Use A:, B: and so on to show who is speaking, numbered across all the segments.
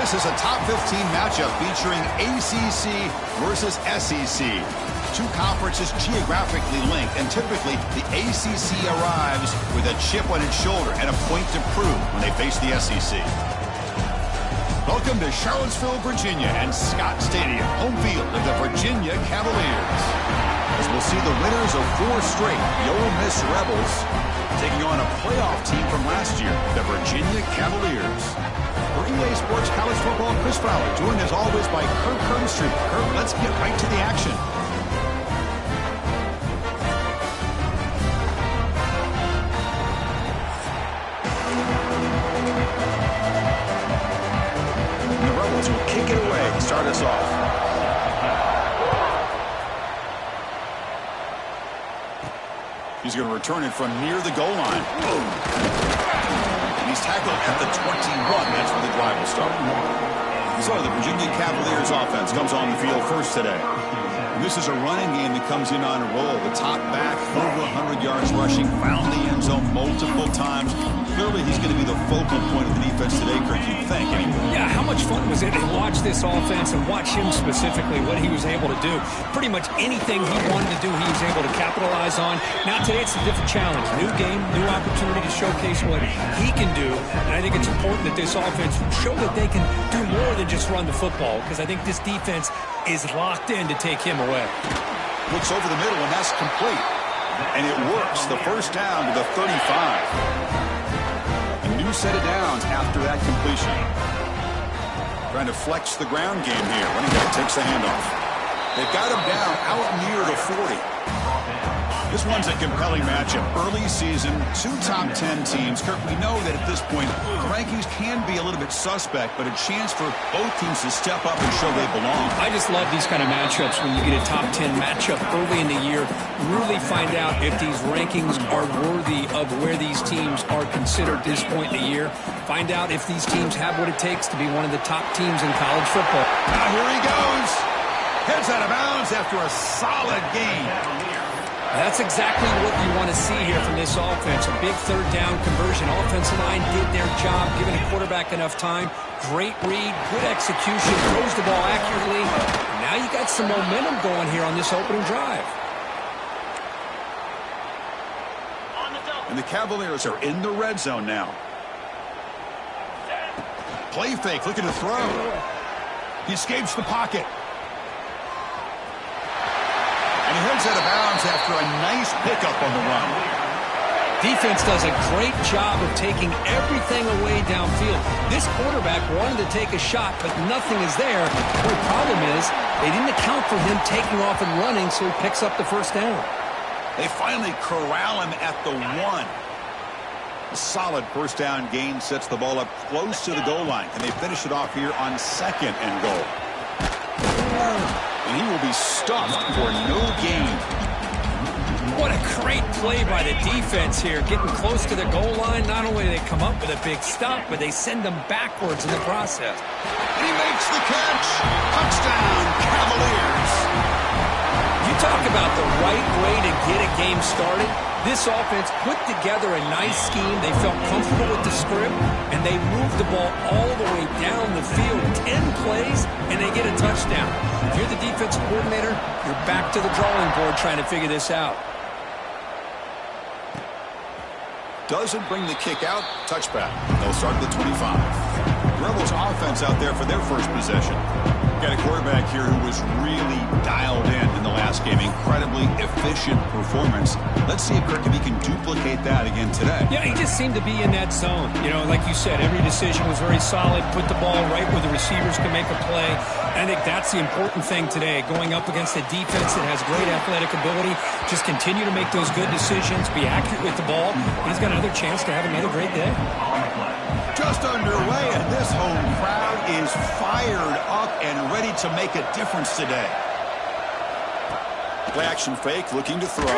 A: This is a top 15 matchup featuring ACC versus SEC. Two conferences geographically linked, and typically the ACC arrives with a chip on its shoulder and a point to prove when they face the SEC. Welcome to Charlottesville, Virginia, and Scott Stadium, home field of the Virginia Cavaliers. As we'll see the winners of 4 straight, the Ole Miss Rebels, taking on a playoff team from last year, the Virginia Cavaliers. For EA Sports College Football, Chris Fowler, joined as always by Kirk Herbstreit. Kirk, let's get right to the action. The Rebels will kick it away to start us off. He's going to return it from near the goal line. Boom. And he's tackled at the 21. That's where the drive will start. So the Virginia Cavaliers offense comes on the field first today. And this is a running game that comes in on a roll. The top back, over 100 yards rushing, found the end zone multiple times. Clearly, he's going to be the focal point of the defense today, Kirk, you'd think, anyway.
B: Yeah, how much fun was it to watch this offense and watch him specifically, what he was able to do. Pretty much anything he wanted to do, he was able to capitalize on. Now, today, it's a different challenge. New game, new opportunity to showcase what he can do. And I think it's important that this offense show that they can do more than just run the football, because I think this defense is locked in to take him away.
A: Looks over the middle, and that's complete. And it works. The first down to the 35. A new set of downs after that completion. Trying to flex the ground game here. Running back takes the handoff. They've got him down out near the 40. This one's a compelling matchup. Early season, 2 top 10 teams. Kirk, we know that at this point, the rankings can be a little bit suspect, but a chance for both teams to step up and show they belong.
B: I just love these kind of matchups when you get a top 10 matchup early in the year. Really find out if these rankings are worthy of where these teams are considered at this point in the year. Find out if these teams have what it takes to be one of the top teams in college football.
A: Now here he goes. Heads out of bounds after a solid gain.
B: That's exactly what you want to see here from this offense. A big third down conversion. Offensive line did their job, giving the quarterback enough time. Great read, good execution, throws the ball accurately. Now you got some momentum going here on this opening drive.
A: And the Cavaliers are in the red zone now. Play fake, looking to throw. He escapes the pocket. And he heads out of bounds after a nice pickup on the run.
B: Defense does a great job of taking everything away downfield. This quarterback wanted to take a shot, but nothing is there. The problem is they didn't account for him taking off and running, so he picks up the first down.
A: They finally corral him at the 1. A solid first down gain sets the ball up close to the goal line. Can they finish it off here on 2nd and goal? And he will be stuffed for no gain.
B: What a great play by the defense here. Getting close to the goal line, not only do they come up with a big stop, but they send them backwards in the process.
A: And he makes the catch. Touchdown, Cavaliers.
B: You talk about the right way to get a game started. This offense put together a nice scheme. They felt comfortable with the script, and they moved the ball all the way down the field. 10 plays, and they get a touchdown. If you're the defensive coordinator, you're back to the drawing board trying to figure this out.
A: Doesn't bring the kick out. Touchback. They'll start at the 25. Rebels offense out there for their first possession. Got a quarterback here who was really dialed in the last game. Incredibly efficient performance. Let's see if Kirk, if he can duplicate that again today.
B: Yeah, he just seemed to be in that zone. You know, like you said, every decision was very solid. Put the ball right where the receivers can make a play. I think that's the important thing today. Going up against a defense that has great athletic ability. Just continue to make those good decisions. Be accurate with the ball. He's got another chance to have another great day.
A: Just underway, and this home crowd is fired up and ready to make a difference today. Play action fake, looking to throw.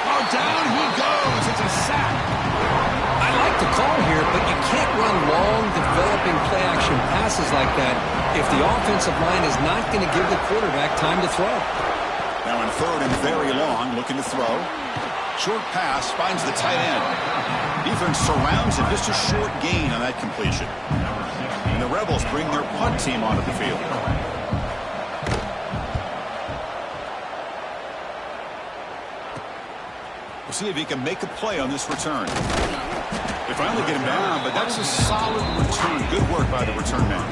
A: Oh, down he goes. It's a sack.
B: I like the call here, but you can't run long, developing play-action passes like that if the offensive line is not going to give the quarterback time to throw.
A: Now in 3rd and very long, looking to throw. Short pass, finds the tight end. Defense surrounds him. Just a short gain on that completion. And the Rebels bring their punt team onto the field. We'll see if he can make a play on this return. They finally get him down, but that's a solid return. Good work by the return man.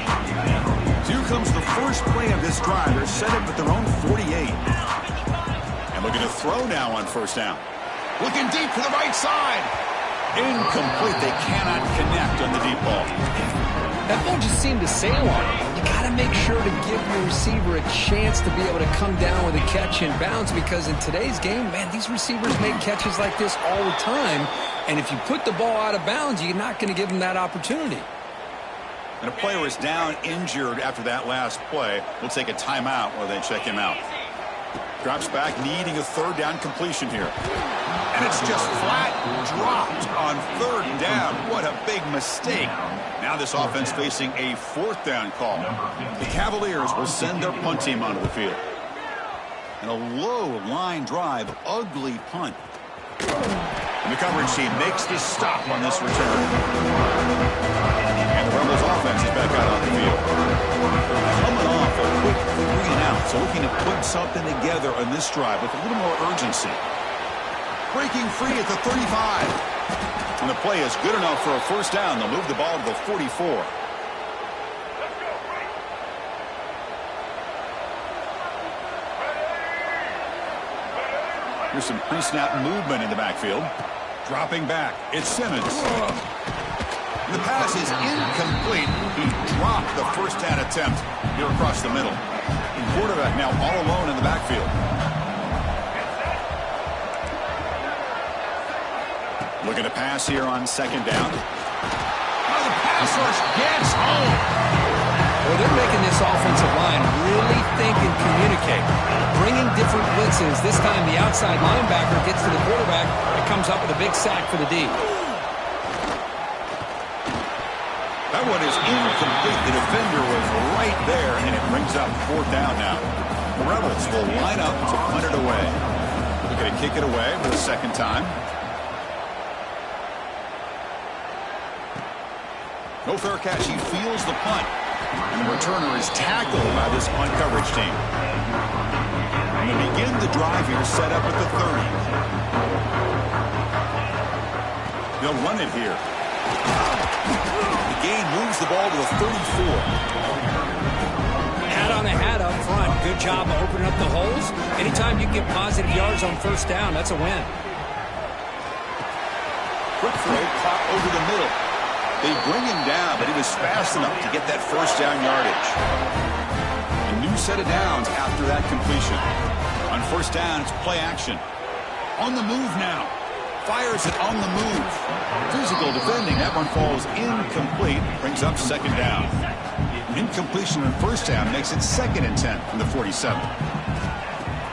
A: So here comes the first play of this drive. They're set up at their own 48. And looking to throw now on first down. Looking deep to the right side. Incomplete. They cannot connect on the deep ball.
B: That ball just seemed to sail on him. You got to make sure to give your receiver a chance to be able to come down with a catch in bounds, because in today's game, man, these receivers make catches like this all the time. And if you put the ball out of bounds, you're not going to give them that opportunity.
A: And a player is down injured after that last play. We'll take a timeout while they check him out. Drops back, needing a third down completion here. And it's just flat dropped on third down. What a big mistake. Now this offense facing a fourth down call. The Cavaliers will send their punt team onto the field. And a low line drive, ugly punt. And the coverage team makes the stop on this return. And the Rebels offense is back out on the field. They're coming off a quick 3-and-out, so looking to put something together on this drive with a little more urgency. Breaking free at the 35. And the play is good enough for a first down. They'll move the ball to the 44. Here's some pre-snap movement in the backfield. Dropping back. It's Simmons. The pass is incomplete. He dropped the first down attempt here across the middle. And quarterback now all alone in the backfield. Looking to pass here on second down. Oh, the pass rush gets home.
B: Well, they're making this offensive line really think and communicate. Bringing different blitzes. This time the outside linebacker gets to the quarterback and comes up with a big sack for the D.
A: That one is incomplete. The defender was right there, and it brings up fourth down now. The Rebels will line up to punt it away. They're going to kick it away for the second time. No fair catch. He feels the punt. And the returner is tackled by this punt coverage team. And they begin the drive here, set up at the 30. They'll run it here. The gain moves the ball to the 34.
B: Hat on a hat up front. Good job of opening up the holes. Anytime you get positive yards on first down, that's a win.
A: Quick throw, caught over the middle. They bring him down, but he was fast enough to get that first down yardage. A new set of downs after that completion. On first down, it's play action. On the move now. Fires it on the move. Physical defending. That one falls incomplete. Brings up second down. Incompletion on first down makes it 2nd and 10 from the 47.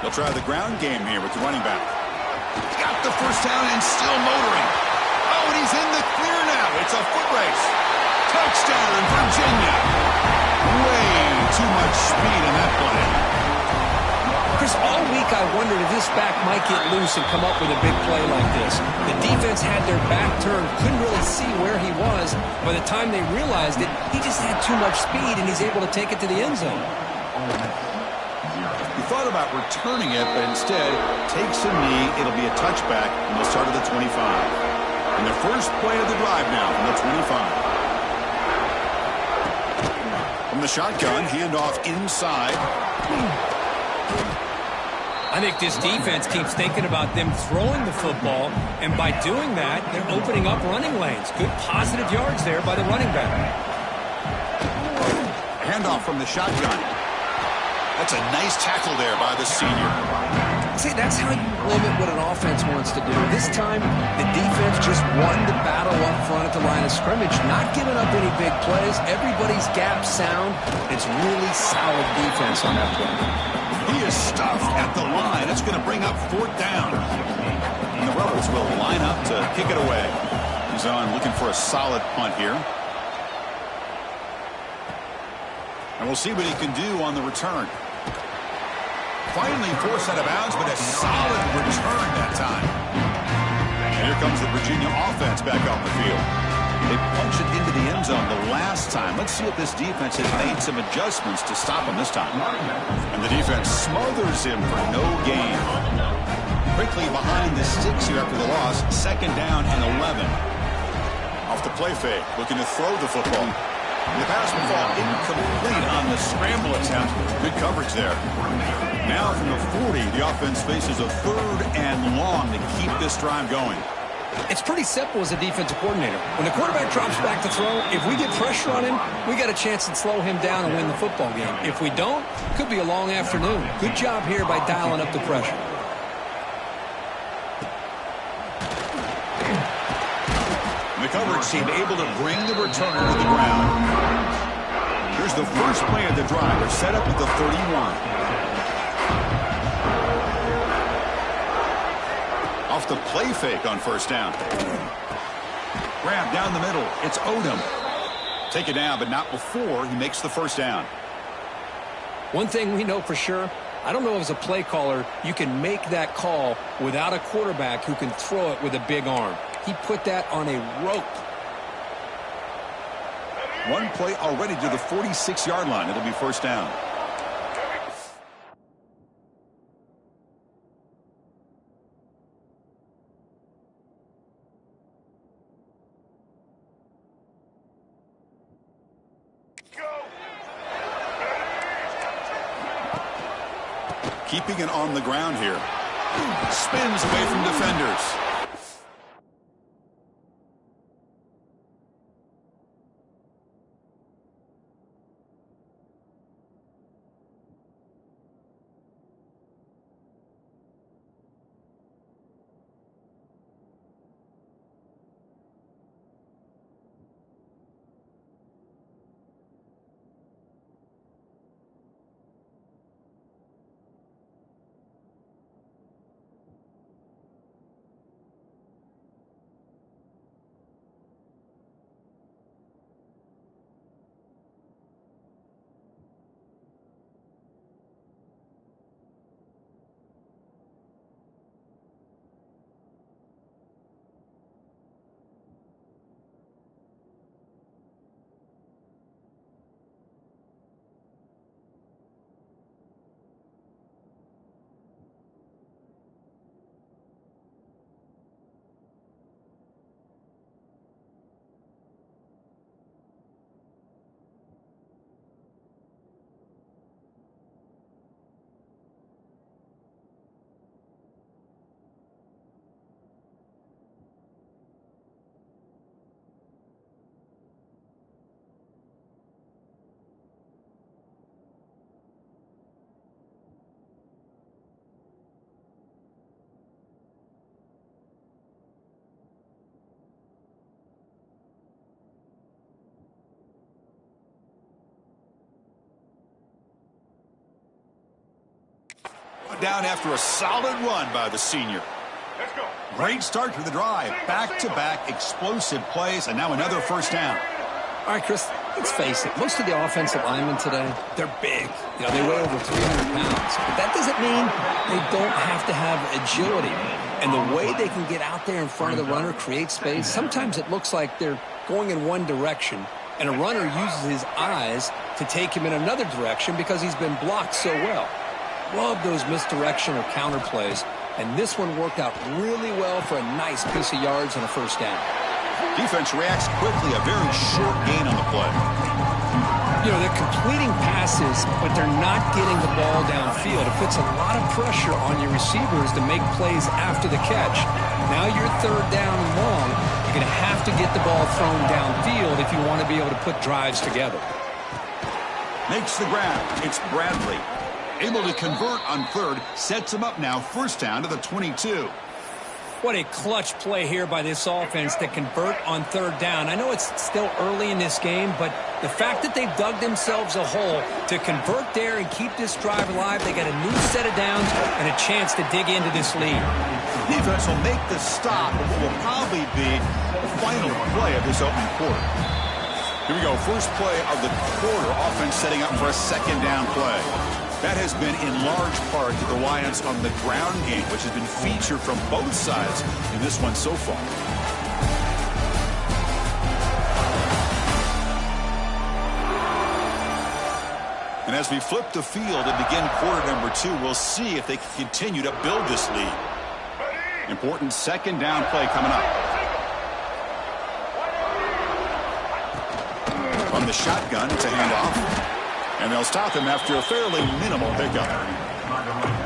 A: They'll try the ground game here with the running back. He's got the first down and still motoring. Oh, and he's in the clear now. It's a foot race. Touchdown, Virginia. Way too much speed in that play.
B: Chris, all week I wondered if this back might get loose and come up with a big play like this. The defense had their back turned, couldn't really see where he was. By the time they realized it, he just had too much speed, and he's able to take it to the end zone.
A: He thought about returning it, but instead takes a knee. It'll be a touchback, and they'll start at the 25. And the first play of the drive now from the 25. From the shotgun, handoff inside.
B: I think this defense keeps thinking about them throwing the football, and by doing that, they're opening up running lanes. Good positive yards there by the running back.
A: Handoff from the shotgun. That's a nice tackle there by the senior.
B: See, that's how you limit what an offense wants to do. This time, the defense just won the battle up front at the line of scrimmage, not giving up any big plays. Everybody's gap sound. It's really solid defense on that play.
A: He is stuffed at the line. It's going to bring up fourth down. And the Rebels will line up to kick it away. He's on looking for a solid punt here. And we'll see what he can do on the return. Finally forced out of bounds, but a solid return that time. And Here comes the Virginia offense back on the field. They punched it into the end zone the last time. Let's see if this defense has made some adjustments to stop him this time. And the defense smothers him for no gain. Quickly behind the sticks here after the loss. 2nd down and 11. Off the play fake, looking to throw the football. The pass will fall incomplete on the scramble attempt. Good coverage there. Now from the 40, the offense faces a 3rd and long to keep this drive going.
B: It's pretty simple as a defensive coordinator. When the quarterback drops back to throw, if we get pressure on him, we got a chance to slow him down and win the football game. If we don't, it could be a long afternoon. Good job here by dialing up the pressure.
A: The coverage team able to bring the returner to the ground. Here's the first play of the drive. They're set up at the 31. Off the play fake on 1st down. Grab down the middle. It's Odom. Take it down, but not before he makes the 1st down.
B: One thing we know for sure, I don't know if as a play caller you can make that call without a quarterback who can throw it with a big arm. He put that on a rope.
A: One play already to the 46-yard line. It'll be 1st down. Keeping it on the ground here. Spins away from defenders. Down after a solid run by the senior. Let's go. Great start to the drive. Back-to-back explosive plays, and now another 1st down.
B: All right, Chris, let's face it. Most of the offensive linemen today, they're big. You know, they weigh over 300 pounds. But that doesn't mean they don't have to have agility. And the way they can get out there in front of the runner, create space, sometimes it looks like they're going in one direction, and a runner uses his eyes to take him in another direction because he's been blocked so well. Love those misdirection or counter plays, and this one worked out really well for a nice piece of yards and a 1st down.
A: Defense reacts quickly, a very short gain on the play.
B: You know, they're completing passes, but they're not getting the ball downfield. It puts a lot of pressure on your receivers to make plays after the catch. Now you're 3rd down and long. You're going to have to get the ball thrown downfield if you want to be able to put drives together.
A: Makes the grab. It's Bradley. Able to convert on 3rd, sets him up now, 1st down to the 22.
B: What a clutch play here by this offense to convert on 3rd down. I know it's still early in this game, but the fact that they've dug themselves a hole to convert there and keep this drive alive, they got a new set of downs and a chance to dig into this lead.
A: Defense will make the stop of what will probably be the final play of this opening quarter. Here we go, first play of the quarter. Offense setting up for a 2nd down play. That has been in large part to the reliance on the ground game, which has been featured from both sides in this one so far. And as we flip the field and begin quarter number 2, we'll see if they can continue to build this lead. Important second down play coming up. From the shotgun, it's a handoff. And they'll stop him after a fairly minimal pickup.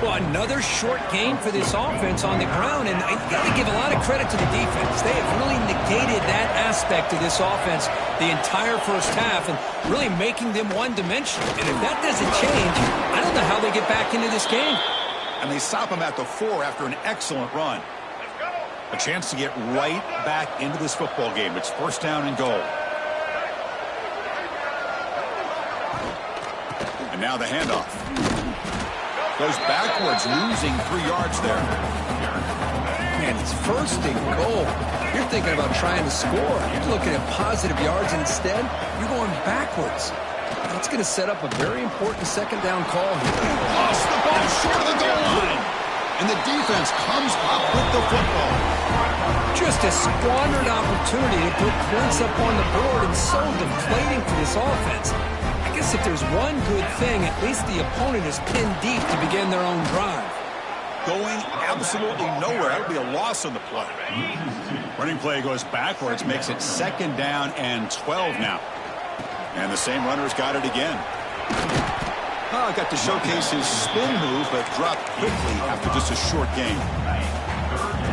B: Well, another short gain for this offense on the ground, and you got to give a lot of credit to the defense. They have really negated that aspect of this offense the entire first half and really making them one-dimensional. And if that doesn't change, I don't know how they get back into this game.
A: And they stop him at the 4 after an excellent run. A chance to get right back into this football game. It's first down and goal. And now the handoff. Goes backwards, losing 3 yards there.
B: Man, it's first and goal. You're thinking about trying to score. You're looking at positive yards. Instead, you're going backwards. That's going to set up a very important second down call here.
A: Lost the ball short of the goal line. And the defense comes up with the football.
B: Just a squandered opportunity to put points up on the board, and so deflating for this offense. I guess if there's one good thing, at least the opponent is pinned deep to begin their own drive.
A: Going absolutely nowhere. That would be a loss on the play. Running play goes backwards, makes it second down and 12 now. And the same runner's got it again. Got to showcase his spin move, but dropped quickly after just a short gain.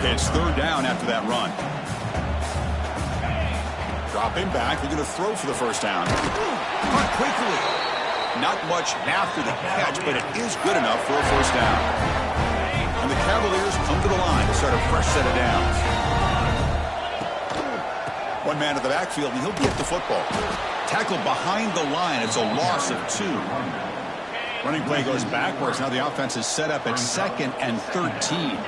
A: Okay, it's third down after that run. Dropping back, they're going to throw for the first down. Caught quickly. Not much after the catch, but it is good enough for a first down. And the Cavaliers come to the line to start a fresh set of downs. One man in the backfield, and he'll get the football. Tackled behind the line. It's a loss of 2. Running play goes backwards. Now the offense is set up at 2nd and 13.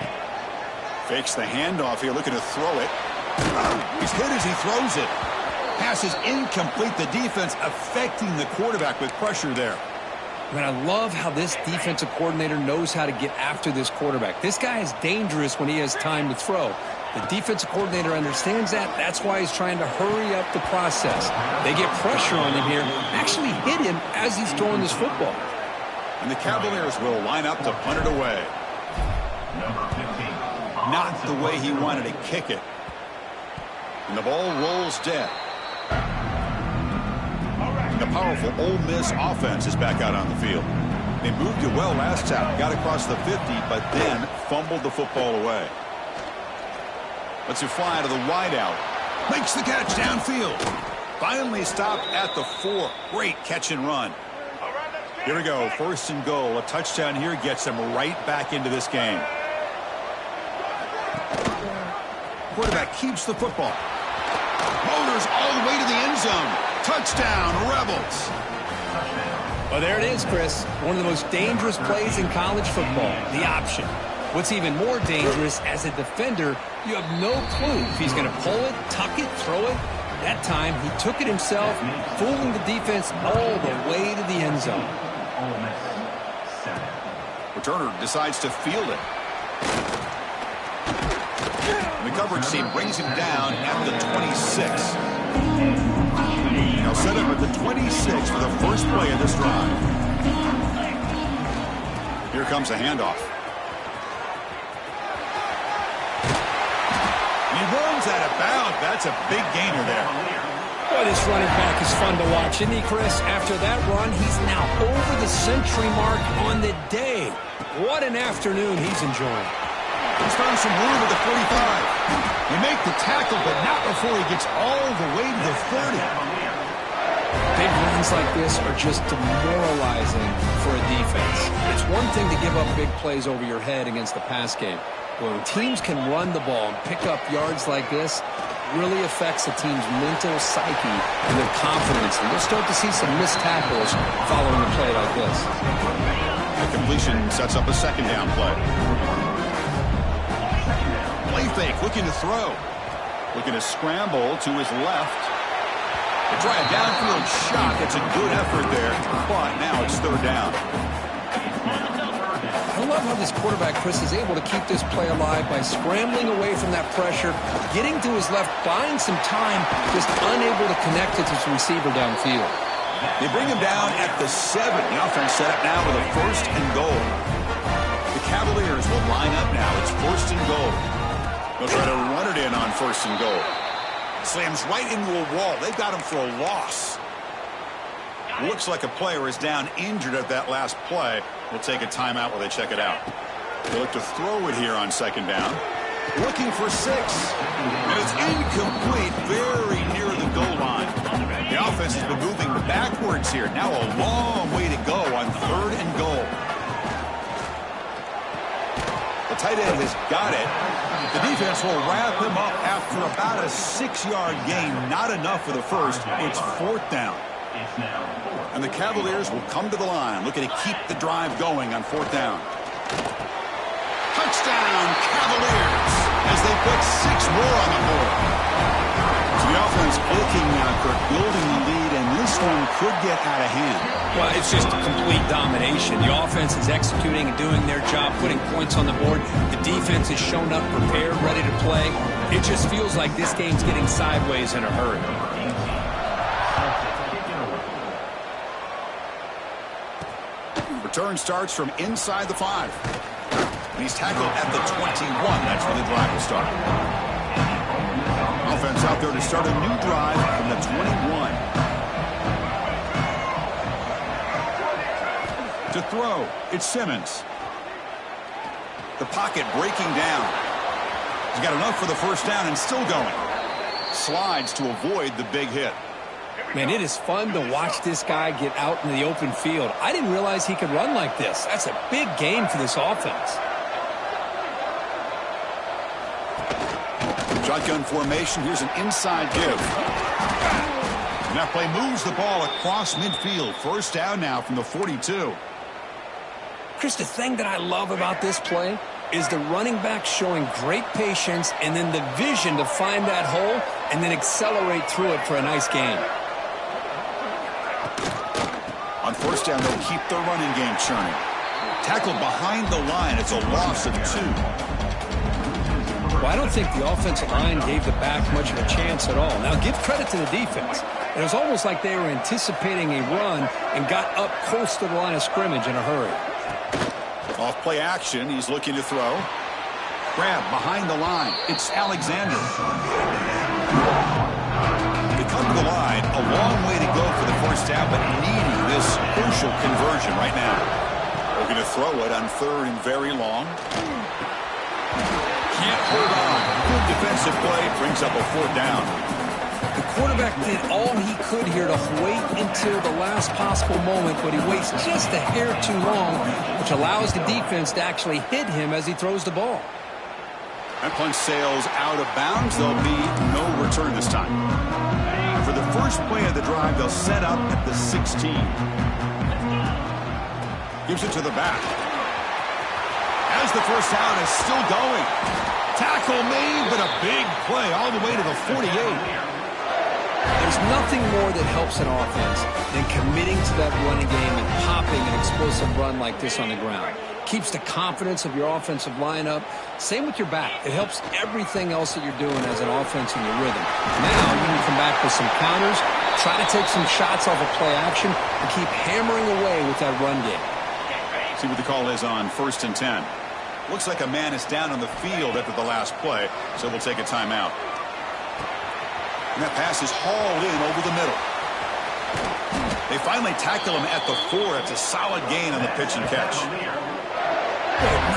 A: Fakes the handoff here, looking to throw it. He's hit as he throws it. Pass is incomplete. The defense affecting the quarterback with pressure there.
B: Man, I love how this defensive coordinator knows how to get after this quarterback. This guy is dangerous when he has time to throw. The defensive coordinator understands that. That's why he's trying to hurry up the process. They get pressure on him here, actually hit him as he's throwing this football.
A: And the Cavaliers will line up to punt it away. Not the way he wanted to kick it. And the ball rolls dead. And the powerful Ole Miss offense is back out on the field. They moved it well last time, got across the 50, but then fumbled the football away. Lets it fly to the wideout. Makes the catch downfield. Finally stopped at the 4. Great catch and run. Here we go, first and goal. A touchdown here gets them right back into this game. Quarterback keeps the football. Motors all the way to the end zone. Touchdown, Rebels.
B: Well, there it is, Chris. One of the most dangerous plays in college football, the option. What's even more dangerous, as a defender, you have no clue if he's going to pull it, tuck it, throw it. That time, he took it himself, fooling the defense all the way to the end zone.
A: Returner decides to field it. And the coverage team brings him down at the 26. Now set up at the 26 for the first play of this drive. Here comes a handoff. He runs out of bounds. That's a big gainer there.
B: Boy, this running back is fun to watch, isn't he, Chris? After that run, he's now over the century mark on the day. What an afternoon he's enjoying.
A: He's found some room at the 45. They make the tackle, but not before he gets all the way to the 30.
B: Big runs like this are just demoralizing for a defense. It's one thing to give up big plays over your head against the pass game. When teams can run the ball and pick up yards like this, it really affects the team's mental psyche and their confidence. And you'll start to see some missed tackles following a play like this.
A: The completion sets up a second down play. Play fake, looking to throw. Looking to scramble to his left. They try a downfield shot. That's a good effort there. But now it's third down.
B: love how this quarterback, Chris, is able to keep this play alive by scrambling away from that pressure, getting to his left, buying some time, just unable to connect it to his receiver downfield.
A: They bring him down at the 7. The offense set up now with a 1st and goal. The Cavaliers will line up now. It's 1st and goal. They'll try to run it in on 1st and goal. Slams right into a wall. They've got him for a loss. Looks like a player is down injured at that last play. We'll take a timeout while they check it out. They look to throw it here on 2nd down. Looking for 6. And it's incomplete, very near the goal line. The offense has been moving backwards here. Now a long way to go on 3rd and goal. The tight end has got it. The defense will wrap him up after about a 6-yard gain. Not enough for the first. It's 4th down. And the Cavaliers will come to the line, looking to keep the drive going on 4th down. Touchdown, Cavaliers, as they put 6 more on the board. So the offense looking now for building the lead, and this one could get out of hand.
B: Well, it's just complete domination. The offense is executing and doing their job, putting points on the board. The defense has shown up, prepared, ready to play. It just feels like this game's getting sideways in a hurry.
A: Return starts from inside the 5. And he's tackled at the 21. That's where the drive will start. Offense out there to start a new drive from the 21. To throw, it's Simmons. The pocket breaking down. He's got enough for the 1st down and still going. Slides to avoid the big hit.
B: Man, it is fun to watch this guy get out in the open field. I didn't realize he could run like this. That's a big game for this offense.
A: Shotgun formation. Here's an inside give. And that play moves the ball across midfield. 1st down now from the 42.
B: Chris, the thing that I love about this play is the running back showing great patience and then the vision to find that hole and then accelerate through it for a nice gain.
A: On 1st down, they'll keep the running game churning. Tackled behind the line. It's a loss of 2.
B: Well, I don't think the offensive line gave the back much of a chance at all. Now, give credit to the defense. It was almost like they were anticipating a run and got up close to the line of scrimmage in a hurry.
A: Off play action. He's looking to throw. Grab behind the line. It's Alexander. They come to the line. A long way to go for the 1st down, but needing this crucial conversion right now. Looking to throw it on 3rd and very long. Can't hold on. Good defensive play. Brings up a 4th down.
B: The quarterback did all he could here to wait until the last possible moment, but he waits just a hair too long, which allows the defense to actually hit him as he throws the ball.
A: That punch sails out of bounds. There'll be no return this time. For the first play of the drive, they'll set up at the 16. Gives it to the back. As the 1st down is still going. Tackle made, but a big play all the way to the 48.
B: There's nothing more that helps an offense than committing to that running game and popping an explosive run like this on the ground. Keeps the confidence of your offensive lineup. Same with your back. It helps everything else that you're doing as an offense in your rhythm. Now you can come back with some counters, try to take some shots off of play action, and keep hammering away with that run game.
A: See what the call is on 1st and 10. Looks like a man is down on the field after the last play, so we'll take a timeout. And that pass is hauled in over the middle. They finally tackle him at the 4. It's a solid gain on the pitch and catch.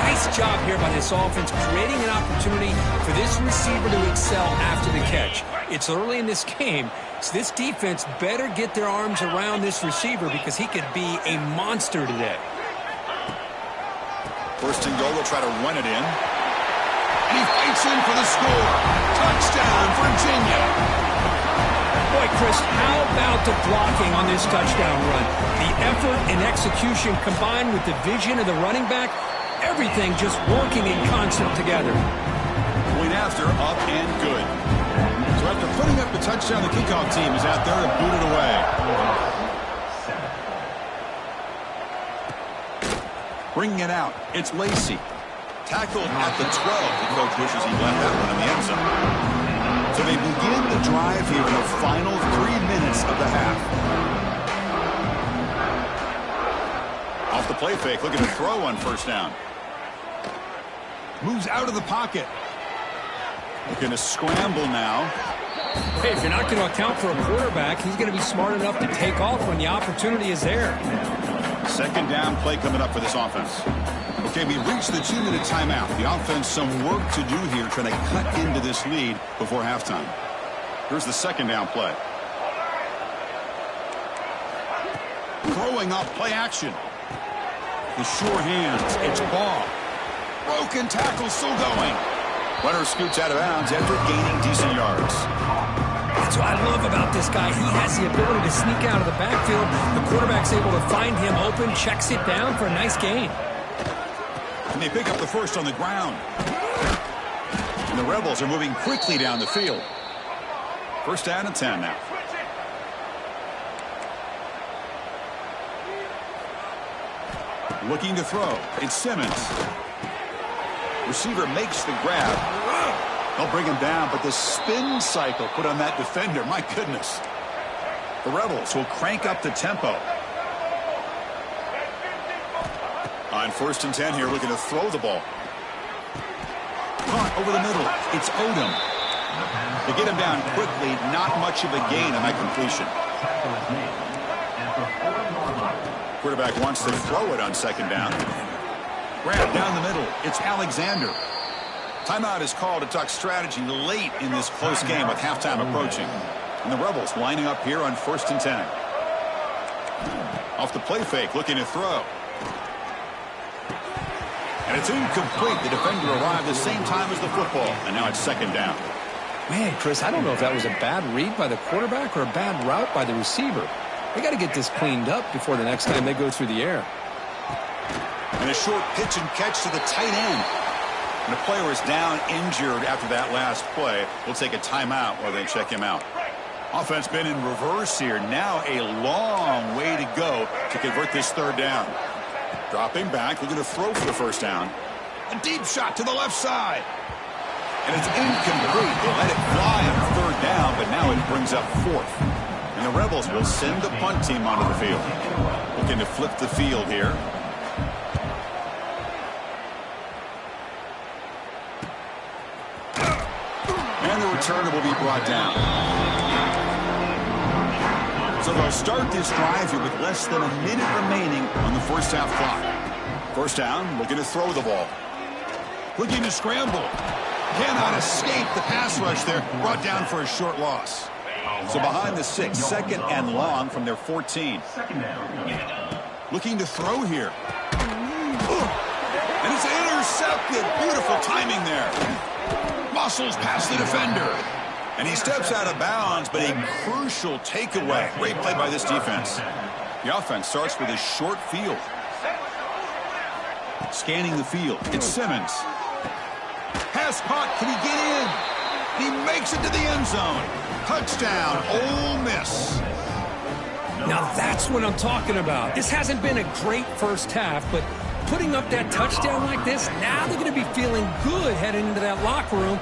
B: Nice job here by this offense, creating an opportunity for this receiver to excel after the catch. It's early in this game, so this defense better get their arms around this receiver because he could be a monster today.
A: 1st and goal, they'll try to run it in. And he fights in for the score. Touchdown, Virginia.
B: Boy, Chris, how about the blocking on this touchdown run? The effort and execution combined with the vision of the running back, everything just working in concert together.
A: Point after, up and good. So after putting up the touchdown, the kickoff team is out there to boot it away. Bringing it out, it's Lacy. Tackled at the 12. The coach wishes he left that one in the end zone. So they begin the drive here in the final 3 minutes of the half. Off the play fake, looking to throw on first down. Moves out of the pocket. Looking to scramble now.
B: Hey, if you're not going to account for a quarterback, he's going to be smart enough to take off when the opportunity is there.
A: Second down play coming up for this offense. Okay, we reached the 2-minute timeout. The offense some work to do here trying to cut into this lead before halftime. Here's the second down play. Throwing off play action. The sure hands. It's Baugh. Broken tackle still going. Runner scoots out of bounds after gaining decent yards.
B: That's what I love about this guy. He has the ability to sneak out of the backfield. The quarterback's able to find him open, checks it down for a nice gain.
A: And they pick up the first on the ground. And the Rebels are moving quickly down the field. First down and 10 now. Looking to throw. It's Simmons. Receiver makes the grab. They'll bring him down, but the spin cycle put on that defender, my goodness. The Rebels will crank up the tempo. On first and 10 here, looking to throw the ball. Caught over the middle. It's Odom. They get him down quickly, not much of a gain on that completion. Quarterback wants to throw it on second down. Grab down the middle. It's Alexander. Timeout is called to talk strategy late in this close game with halftime approaching. And the Rebels lining up here on first and 10. Off the play fake, looking to throw. And it's incomplete. The defender arrived the same time as the football. And now it's second down.
B: Man, Chris, I don't know if that was a bad read by the quarterback or a bad route by the receiver. They got to get this cleaned up before the next time they go through the air.
A: And a short pitch and catch to the tight end. And the player is down injured after that last play. We'll take a timeout while they check him out. Offense been in reverse here. Now a long way to go to convert this third down. Dropping back, looking to throw for the first down. A deep shot to the left side. And it's incomplete. They let it fly on third down, but now it brings up fourth. And the Rebels will send the punt team onto the field. Looking to flip the field here. And the returner will be brought down. So they'll start this drive here with less than a minute remaining on the first half clock. First down, looking to throw the ball. Looking to scramble. Cannot escape the pass rush there. Brought down for a short loss. So behind the 6, second and long from their 14. Looking to throw here. And it's intercepted. Beautiful timing there. Muscles past the defender. And he steps out of bounds, but a crucial takeaway. Great play by this defense. The offense starts with a short field. Scanning the field. It's Simmons. Pass caught. Can he get in? He makes it to the end zone. Touchdown, Ole Miss.
B: Now that's what I'm talking about. This hasn't been a great first half, but putting up that touchdown like this, now they're going to be feeling good heading into that locker room.